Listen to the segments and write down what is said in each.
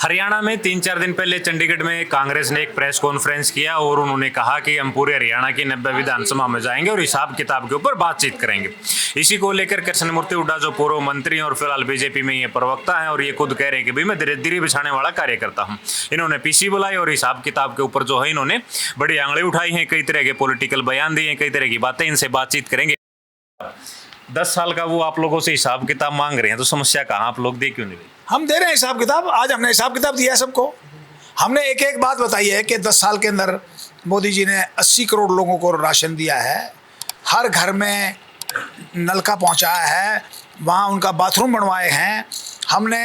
हरियाणा में 3-4 दिन पहले चंडीगढ़ में कांग्रेस ने एक प्रेस कॉन्फ्रेंस किया और उन्होंने कहा कि हम पूरे हरियाणा की 90 विधानसभा में जाएंगे और हिसाब किताब के ऊपर बातचीत करेंगे। इसी को लेकर कृष्णमूर्ति हुड्डा जो पूर्व मंत्री और फिलहाल बीजेपी में ये प्रवक्ता है और ये खुद कह रहे हैं कि भाई मैं धीरे बिछाने वाला कार्यकर्ता हूँ। इन्होंने पीसी बुलाई और हिसाब किताब के ऊपर जो है इन्होंने बड़ी आंगली उठाई है, कई तरह के पॉलिटिकल बयान दिए हैं, कई तरह की बातें, इनसे बातचीत करेंगे। 10 साल का वो आप लोगों से हिसाब किताब मांग रहे हैं, तो समस्या कहाँ आप लोग दे क्यों नहीं रहे? हम दे रहे हैं हिसाब किताब। आज हमने हिसाब किताब दिया है सबको। हमने एक एक बात बताई है कि 10 साल के अंदर मोदी जी ने 80 करोड़ लोगों को राशन दिया है, हर घर में नलका पहुंचाया है, वहाँ उनका बाथरूम बनवाए हैं। हमने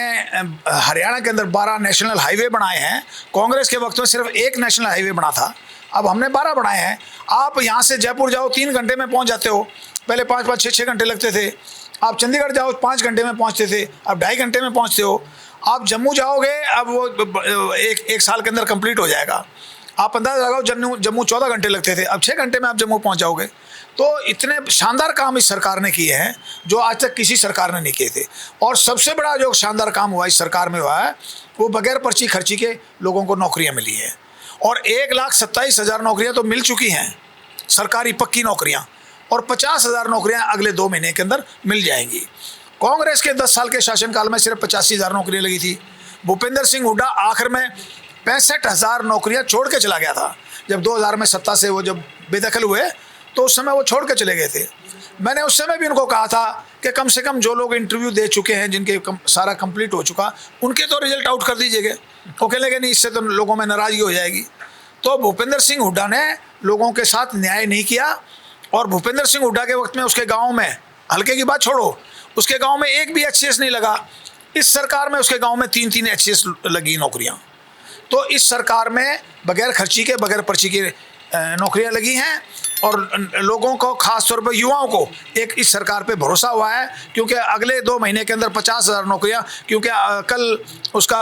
हरियाणा के अंदर 12 नेशनल हाईवे बनाए हैं। कांग्रेस के वक्त में सिर्फ एक नेशनल हाईवे बना था, अब हमने 12 बनाए हैं। आप यहाँ से जयपुर जाओ 3 घंटे में पहुँच जाते हो, पहले 5-5, 6-6 घंटे लगते थे। आप चंडीगढ़ जाओ 5 घंटे में पहुँचते थे, अब 2.5 घंटे में पहुँचते हो। आप जम्मू जाओगे, अब वो एक साल के अंदर कंप्लीट हो जाएगा। आप अंदाज़ा लगाओ, जम्मू 14 घंटे लगते थे, अब 6 घंटे में आप जम्मू पहुँच जाओगे। तो इतने शानदार काम इस सरकार ने किए हैं जो आज तक किसी सरकार ने नहीं किए थे। और सबसे बड़ा जो शानदार काम हुआ इस सरकार में हुआ है, वो बगैर पर्ची खर्ची के लोगों को नौकरियाँ मिली हैं। और 1,27,000 नौकरियाँ तो मिल चुकी हैं, सरकारी पक्की नौकरियाँ, और 50,000 नौकरियाँ अगले 2 महीने के अंदर मिल जाएंगी। कांग्रेस के 10 साल के शासनकाल में सिर्फ 85,000 नौकरियाँ लगी थी। भूपेंद्र सिंह हुड्डा आखिर में 65,000 नौकरियाँ छोड़ के चला गया था। जब 2000 में सत्ता से वो जब बेदखल हुए तो उस समय वो छोड़ के चले गए थे। मैंने उस समय भी उनको कहा था कि कम से कम जो लोग इंटरव्यू दे चुके हैं, जिनके सारा कंप्लीट हो चुका, उनके तो रिजल्ट आउट कर दीजिएगा। वो कह लेंगे नहीं, इससे तो लोगों में नाराज़गी हो जाएगी। तो भूपेंद्र सिंह हुड्डा ने लोगों के साथ न्याय नहीं किया। और भूपेंद्र सिंह हुड्डा के वक्त में उसके गांव में, हल्के की बात छोड़ो, उसके गांव में एक भी एचसीएस नहीं लगा। इस सरकार में उसके गांव में 3-3 एचसीएस लगी नौकरियां। तो इस सरकार में बगैर खर्ची के, बगैर पर्ची के नौकरियां लगी हैं। और लोगों को, खास तौर पर युवाओं को, एक इस सरकार पे भरोसा हुआ है, क्योंकि अगले 2 महीने के अंदर 50,000 नौकरियां, क्योंकि कल उसका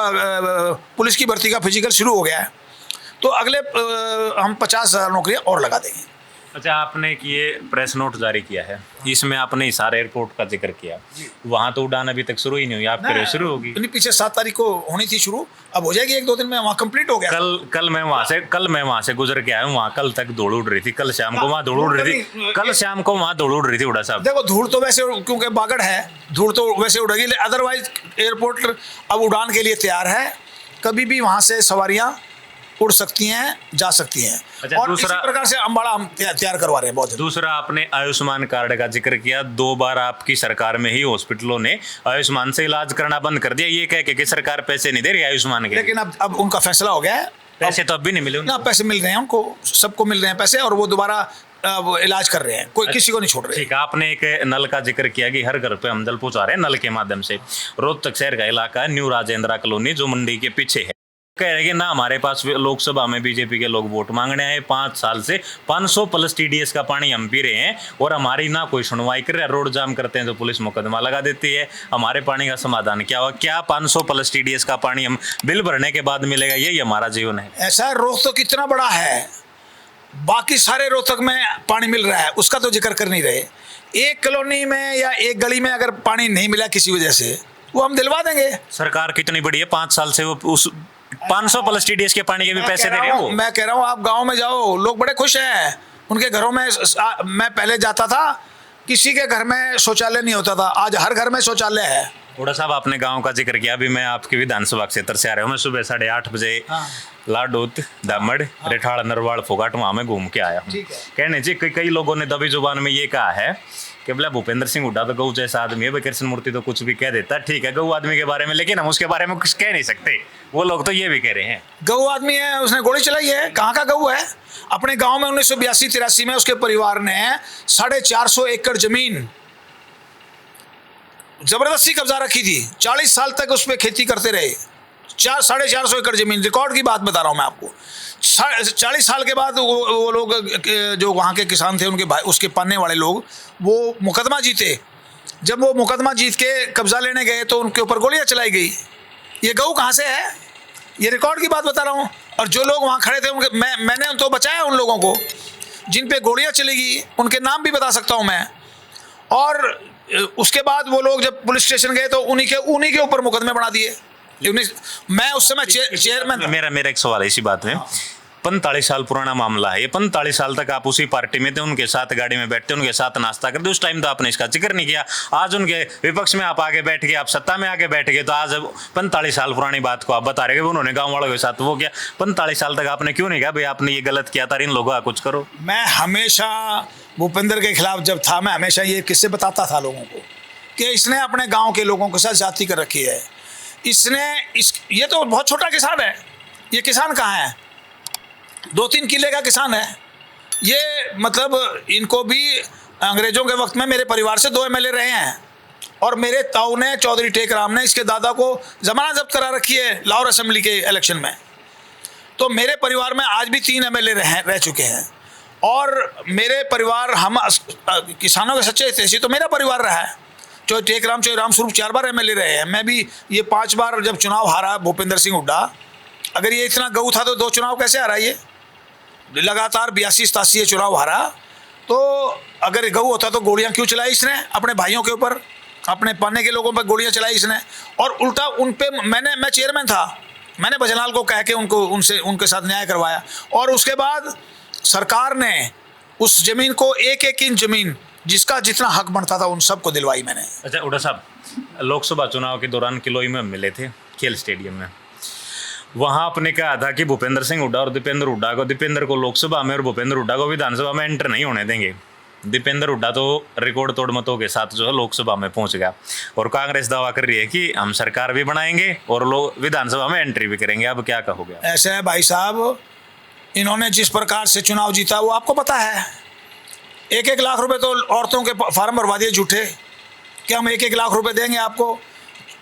पुलिस की भर्ती का फिजिकल शुरू हो गया है, तो अगले हम 50,000 नौकरियां और लगा देंगे। अच्छा, आपने ये प्रेस नोट जारी किया है, इसमें आपने हिसार एयरपोर्ट का जिक्र किया, वहाँ तो उड़ान अभी तक शुरू ही नहीं हुई, आपके लिए शुरू होगी? पीछे 7 तारीख को होनी थी शुरू, अब हो जाएगी 1-2 दिन में, वहाँ कंप्लीट हो गया। कल मैं वहाँ से गुजर के आया हूँ, वहाँ कल तक धूल उड़ रही थी, कल शाम को वहाँ धूल उड़ रही थी, हुड्डा साहब। देखो, धूल तो वैसे, क्योंकि बागड़ है, धूल तो वैसे उड़ेगी, अदरवाइज एयरपोर्ट अब उड़ान के लिए तैयार है। कभी भी वहाँ से सवारियाँ उड़ सकती हैं, जा सकती हैं। अच्छा, और इसी प्रकार से अम्बाड़ा हम तैयार करवा रहे हैं बहुत। दूसरा, आपने आयुष्मान कार्ड का जिक्र किया। 2 बार आपकी सरकार में ही हॉस्पिटलों ने आयुष्मान से इलाज करना बंद कर दिया, ये कह के कि सरकार पैसे नहीं दे रही आयुष्मान के। लेकिन अब उनका फैसला हो गया है। पैसे तो अब भी नहीं मिले ना, पैसे मिल रहे हैं उनको, सबको मिल रहे हैं पैसे, और वो दोबारा इलाज कर रहे हैं, कोई किसी को नहीं छोड़ रहे। ठीक है, आपने एक नल का जिक्र किया कि हर घर पे हम जल पहुंचा रहे हैं नल के माध्यम से। रोहतक शहर का इलाका है न्यू राजेंद्रा कॉलोनी, जो मंडी के पीछे है। कह रहे हैं कि ना हमारे पास लोकसभा में बीजेपी के लोग वोट मांगने आए, 5 साल से 500 प्लस टीडीएस का पानी हम पी रहे हैं और हमारी ना कोई सुनवाई कर रहा है। रोड जाम करते हैं तो पुलिस मुकदमा लगा देती है। हमारे पानी का समाधान क्या हुआ? क्या 500 प्लस टीडीएस का पानी हम बिल भरने के बाद मिलेगा? यही हमारा जीवन है। ऐसा रोहतक कितना बड़ा है, बाकी सारे रोहतक में पानी मिल रहा है, उसका तो जिक्र कर नहीं रहे। एक कॉलोनी में या एक गली में अगर पानी नहीं मिला किसी वजह से, वो हम दिलवा देंगे। सरकार कितनी बड़ी है, 5 साल से वो उस 500 प्लस टीडीएस के पानी के भी पैसे दे रहे हैं। मैं कह रहा हूँ, आप गांव में जाओ, लोग बड़े खुश हैं। उनके घरों में, मैं पहले जाता था, किसी के घर में शौचालय नहीं होता था, आज हर घर में शौचालय है। हुड्डा साहब, आपने गांव का जिक्र किया। अभी मैं आपकी विधानसभा क्षेत्र से आ रहा हूँ। मैं सुबह 8:30 बजे लाडोत, दामड़, रेठाड़, नरवाड़, फोगाट वहाँ में घूम के आया हूँ। कहने जी कई लोगों ने दबी जुबान में ये कहा है कि बोला भूपेंद्र सिंह हुड्डा तो गऊ जैसा आदमी है, कृष्णमूर्ति तो कुछ भी कह देता, ठीक है गऊ आदमी के बारे में, लेकिन हम उसके बारे में कुछ कह नहीं सकते। वो लोग तो ये भी कह रहे हैं गऊ आदमी है, उसने गोली चलाई है। कहाँ का गऊ है? अपने गांव में 1982-83 में उसके परिवार ने 450 एकड़ जमीन जबरदस्ती कब्जा रखी थी। 40 साल तक उस पर खेती करते रहे। 450 एकड़ जमीन, रिकॉर्ड की बात बता रहा हूँ मैं आपको। 40 साल के बाद वो लोग, जो वहाँ के किसान थे, उनके भाई, उसके पालने वाले लोग, वो मुकदमा जीते। जब वो मुकदमा जीत के कब्जा लेने गए तो उनके ऊपर गोलियां चलाई गई। ये गऊ कहाँ से है? ये रिकॉर्ड की बात बता रहा हूँ। और जो लोग वहाँ खड़े थे, उनके मैंने तो बचाया उन लोगों को जिन पे गोलियां चलेगी, उनके नाम भी बता सकता हूँ मैं। और उसके बाद वो लोग जब पुलिस स्टेशन गए तो उन्हीं के ऊपर मुकदमे बना दिए। मैं उस समय चेयरमैन था। मेरा एक सवाल है इसी बात में। 45 साल पुराना मामला है ये। 45 साल तक आप उसी पार्टी में थे, उनके साथ गाड़ी में बैठते, उनके साथ नाश्ता करते, उस टाइम तो आपने इसका जिक्र नहीं किया। आज उनके विपक्ष में आप आगे बैठ गए, आप सत्ता में आगे बैठ गए, तो आज 45 साल पुरानी बात को आप बता रहे हो उन्होंने गाँव वालों के साथ वो किया। 45 साल तक आपने क्यों नहीं कहा भाई आपने ये गलत किया था, इन लोगों का कुछ करो? मैं हमेशा भूपेंद्र के खिलाफ जब था, मैं हमेशा ये किस्से बताता था लोगों को कि इसने अपने गांव के लोगों के साथ जाति कर रखी है। ये तो बहुत छोटा किसान है, ये किसान कहाँ है, 2-3 किले का किसान है ये। मतलब इनको भी अंग्रेजों के वक्त में मेरे परिवार से 2 एमएलए रहे हैं, और मेरे ताऊ ने, चौधरी टेकराम ने, इसके दादा को जमानत जब्त करा रखी है लाहौर असेंबली के इलेक्शन में। तो मेरे परिवार में आज भी 3 एमएलए रह चुके हैं, और मेरे परिवार, हम किसानों के सच्चे हितैषी तो मेरा परिवार रहा है। टेकराम राम स्वरूप 4 बार एमएलए रहे हैं, मैं भी ये 5 बार जब चुनाव हारा भूपेंद्र सिंह हुड्डा। अगर ये इतना गऊ था तो 2 चुनाव कैसे हारा ये? लगातार 82-87 ये चुनाव हारा। तो अगर गऊ होता तो गोलियां क्यों चलाई इसने अपने भाइयों के ऊपर, अपने पाने के लोगों पर गोलियां चलाई इसने, और उल्टा उन पे मैं चेयरमैन था, मैंने भजनलाल को कह के उनके साथ न्याय करवाया। और उसके बाद सरकार ने उस जमीन को एक इंच जमीन जिसका जितना हक बनता था उन सबको दिलवाई मैंने। अच्छा हुड्डा साहब, लोकसभा चुनाव के दौरान किलोई में मिले थे खेल स्टेडियम में, वहां आपने कहा था कि भूपेंद्र सिंह हुड्डा और दीपेंद्र को लोकसभा में और भूपेंद्र हुड्डा को विधानसभा में एंटर नहीं होने देंगे। दीपेंद्र हुड्डा तो रिकॉर्ड तोड़ मतों के साथ जो है लोकसभा में पहुंच गया, और कांग्रेस दावा कर रही है कि हम सरकार भी बनाएंगे और लोग विधानसभा में एंट्री भी करेंगे। अब क्या कहोगे? ऐसे है भाई साहब, इन्होंने जिस प्रकार से चुनाव जीता वो आपको पता है। 1-1 लाख रुपए तो औरतों के फार्म भरवा दिए झूठे कि हम 1-1 लाख रुपए देंगे आपको,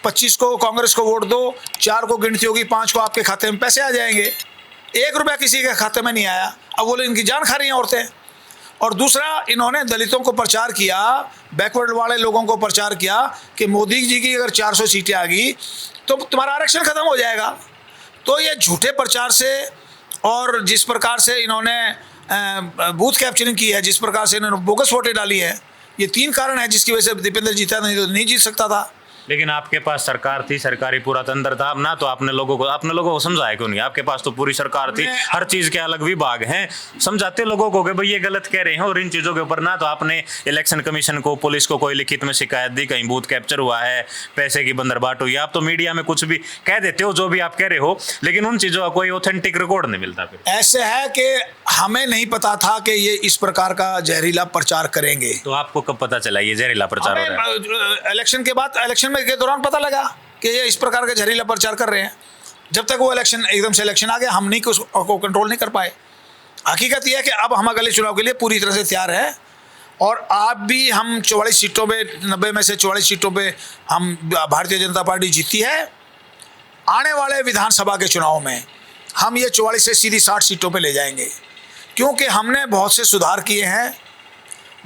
25 को कांग्रेस को वोट दो, 4 को गिनती होगी, 5 को आपके खाते में पैसे आ जाएंगे। 1 रुपया किसी के खाते में नहीं आया। अब बोले इनकी जान खा रही हैं औरतें। और दूसरा, इन्होंने दलितों को प्रचार किया, बैकवर्ड वाले लोगों को प्रचार किया कि मोदी जी की अगर 400 सीटें आ गई तो तुम्हारा आरक्षण खत्म हो जाएगा। तो ये झूठे प्रचार से, और जिस प्रकार से इन्होंने बूथ कैप्चरिंग की है, जिस प्रकार से इन्होंने बोगस वोटें डाली है, ये 3 कारण है जिसकी वजह से दीपेंद्र जीता, नहीं तो नहीं जीत सकता था। लेकिन आपके पास सरकार थी, सरकारी पूरा तंत्र था ना, तो आपने लोगों को समझाया क्यों नहीं? आपके पास तो पूरी सरकार थी, हर चीज के अलग विभाग हैं, समझाते लोगों को कि भाई ये गलत कह रहे हैं। और इन चीजों के ऊपर ना तो आपने इलेक्शन कमीशन को, पुलिस को कोई लिखित में शिकायत दी, कहीं बूथ कैप्चर हुआ है, पैसे की बंदरबाट हुई। आप तो मीडिया में कुछ भी कह देते हो, जो भी आप कह रहे हो, लेकिन उन चीजों का कोई ऑथेंटिक रिकॉर्ड नहीं मिलता। फिर ऐसे है कि हमें नहीं पता था कि ये इस प्रकार का जहरीला प्रचार करेंगे। तो आपको कब पता चला ये जहरीला प्रचार हो रहा है? इलेक्शन के बाद, इलेक्शन में के दौरान पता लगा कि ये इस प्रकार का जहरीला प्रचार कर रहे हैं। जब तक वो एकदम से इलेक्शन आ गया, हम नहीं उसको कंट्रोल नहीं कर पाए। हकीकत यह है कि अब हम अगले चुनाव के लिए पूरी तरह से तैयार है, और आप भी, हम 44 सीटों पे, 90 में से 44 सीटों पे हम भारतीय जनता पार्टी जीती है। आने वाले विधानसभा के चुनाव में हम ये 44 से सीधी 60 सीटों पे ले जाएंगे, क्योंकि हमने बहुत से सुधार किए हैं,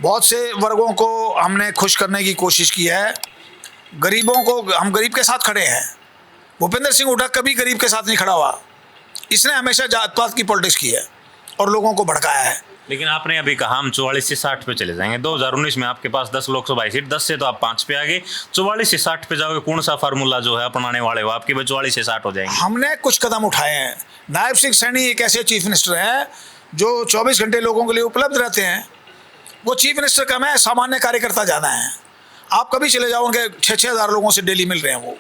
बहुत से वर्गों को हमने खुश करने की कोशिश की है। गरीबों को, हम गरीब के साथ खड़े हैं। भूपेंद्र सिंह हुड्डा कभी गरीब के साथ नहीं खड़ा हुआ। इसने हमेशा जात पात की पॉलिटिक्स की है और लोगों को भड़काया है। लेकिन आपने अभी कहा हम 44 से 60 पे चले जाएंगे। 2019 में आपके पास 10 लोकसभा सीट, 10 से तो आप 5 पे आ गए, 44 से 60 पे जाओगे। कौन सा फार्मूला जो है अपनाने वाले हो? आपके 44 से 60 हो जाएंगे। हमने कुछ कदम उठाए हैं। नायब सिंह सैनी एक ऐसे चीफ मिनिस्टर हैं जो 24 घंटे लोगों के लिए उपलब्ध रहते हैं। वो चीफ मिनिस्टर कम है, सामान्य कार्यकर्ता ज़्यादा हैं। आप कभी चले जाओ, उनके 6-6 हज़ार लोगों से डेली मिल रहे हैं वो।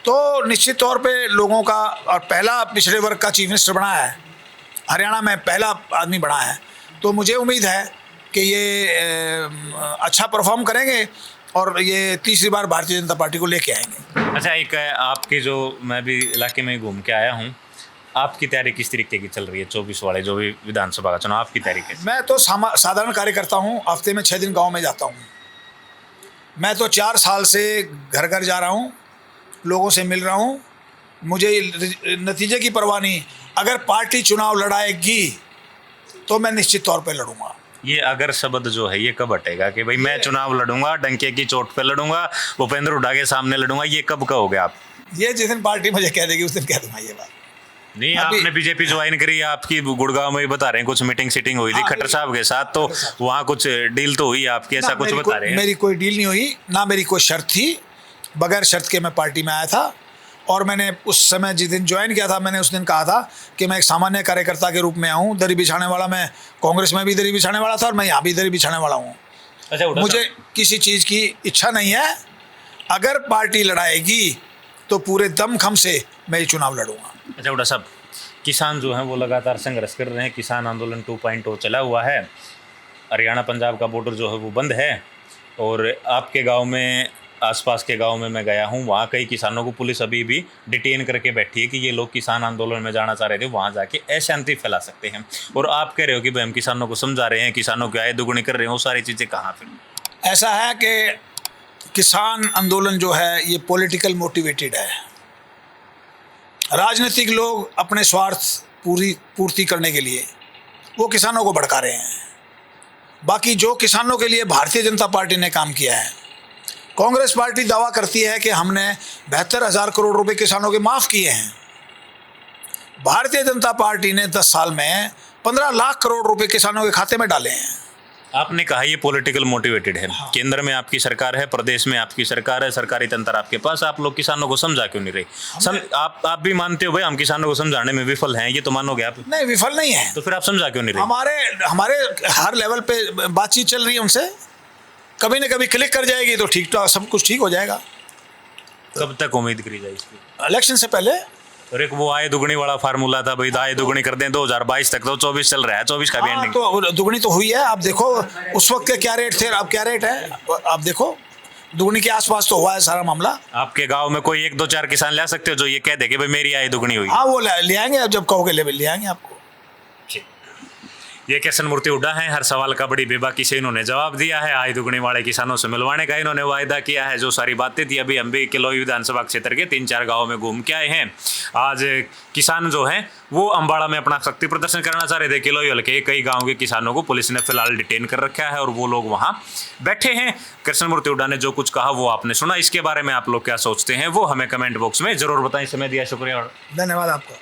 तो निश्चित तौर पे लोगों का, और पहला पिछड़े वर्ग का चीफ मिनिस्टर बना है, हरियाणा में पहला आदमी बना है। तो मुझे उम्मीद है कि ये अच्छा परफॉर्म करेंगे और ये तीसरी बार भारतीय जनता पार्टी को लेके आएंगे। अच्छा, एक आपकी जो, मैं भी इलाके में घूम के आया हूँ, आपकी तैयारी किस तरीके की चल रही है? 24 वाले जो भी विधानसभा का चुनाव, आपकी तैयारी कैसी? मैं तो साधारण कार्यकर्ता हूँ, हफ्ते में 6 दिन गाँव में जाता हूँ। मैं तो 4 साल से घर घर जा रहा हूँ, लोगों से मिल रहा हूँ। मुझे नतीजे की परवाह नहीं। अगर पार्टी चुनाव लड़ाएगी तो मैं निश्चित तौर पे लड़ूंगा। ये अगर शब्द जो है ये कब हटेगा कि भाई मैं चुनाव लड़ूंगा, डंके की चोट पे लड़ूंगा, भूपेंद्र हुड्डा के सामने लड़ूंगा? ये कब कहोगे आप? ये जिस दिन पार्टी मुझे कह देगी उस दिन कह दूंगा ये बात। नहीं, आपने बीजेपी ज्वाइन करी, आपकी गुड़गांव में ही बता रहे हैं कुछ मीटिंग हुई थी खट्टर साहब के साथ, तो वहाँ कुछ डील तो हुई आपकी, ऐसा कुछ बता रहे हैं? मेरी कोई डील नहीं हुई, ना मेरी कोई शर्त थी। बगैर शर्त के मैं पार्टी में आया था और मैंने उस समय जिस दिन ज्वाइन किया था, मैंने उस दिन कहा था कि मैं एक सामान्य कार्यकर्ता के रूप में आऊँ, दरी बिछाने वाला। मैं कांग्रेस में भी दरी बिछाने वाला था और मैं यहाँ भी दरी बिछाने वाला हूँ। अच्छा, मुझे किसी चीज़ की इच्छा नहीं है। अगर पार्टी लड़ाएगी तो पूरे दमखम से मैं ये चुनाव लड़ूंगा। अच्छा उड़ा साहब, किसान जो हैं वो लगातार संघर्ष कर रहे हैं। किसान आंदोलन 2.0 चला हुआ है। हरियाणा पंजाब का बॉर्डर जो है वो बंद है, और आपके गांव में, आसपास के गांव में मैं गया हूं, वहां कई किसानों को पुलिस अभी भी डिटेन करके बैठी है कि ये लोग किसान आंदोलन में जाना चाह रहे थे, वहां जाके अशांति फैला सकते हैं। और आप कह रहे हो कि भाई हम किसानों को समझा रहे हैं, किसानों की आय दुगुनी कर रहे हैं, वो सारी चीज़ें कहाँ फिर? ऐसा है कि किसान आंदोलन जो है ये पॉलिटिकल मोटिवेटेड है। राजनीतिक लोग अपने स्वार्थ पूर्ति करने के लिए वो किसानों को भड़का रहे हैं। बाकी जो किसानों के लिए भारतीय जनता पार्टी ने काम किया है, कांग्रेस पार्टी दावा करती है कि हमने 72,000 करोड़ रुपए किसानों के माफ़ किए हैं। भारतीय जनता पार्टी ने 10 साल में 15 लाख करोड़ रुपए किसानों के खाते में डाले हैं। आपने कहा ये पॉलिटिकल मोटिवेटेड है। हाँ। केंद्र में आपकी सरकार है, प्रदेश में आपकी सरकार है, सरकारी तंत्र आपके पास, आप लोग किसानों को समझा क्यों नहीं रहे? आप भी मानते हो भाई हम किसानों को समझाने में विफल हैं, ये तो मानोगे आप? नहीं, विफल नहीं है। तो फिर आप समझा क्यों नहीं रहे? हमारे हर लेवल पे बातचीत चल रही है उनसे। कभी न कभी क्लिक कर जाएगी तो ठीक, तो सब कुछ ठीक हो जाएगा। कब तक उम्मीद करी जाए इसकी? इलेक्शन से पहले। और एक वो आय दुगनी वाला फार्मूला था भाई, आय दुगनी कर दें 2022 तक, तो 24 चल रहा है, 24 का भी एंडिंग। तो दुगनी तो हुई है। आप देखो उस वक्त के क्या रेट थे, अब क्या रेट है, आप देखो दुगनी के आसपास तो हुआ है सारा मामला। आपके गांव में कोई 1 2 4 किसान ला सकते हो जो ये कह दे कि भाई मेरी आय दुगनी हुई? हाँ, वो ले आएंगे, अब जब कहोगे लेवल ले आएंगे आपको। ये कृष्ण मूर्ति हुड्डा हैं। हर सवाल का बड़ी बेबाकी से इन्होंने जवाब दिया है। आय दुगनी वाले किसानों से मिलवाने का इन्होंने वायदा किया है। जो सारी बातें थी, अभी हम भी किलोई विधानसभा क्षेत्र के 3-4 गाँव में घूम के आए हैं। आज किसान जो हैं वो अम्बाड़ा में अपना शक्ति प्रदर्शन करना चाह रहे थे। किलोई हल्के कई गाँव के किसानों को पुलिस ने फिलहाल डिटेन कर रखा है और वो लोग वहाँ बैठे हैं। कृष्ण मूर्ति हुड्डा ने जो कुछ कहा वो आपने सुना। इसके बारे में आप लोग क्या सोचते हैं वो हमें कमेंट बॉक्स में जरूर बताएं। समय दिया, शुक्रिया और धन्यवाद आपका।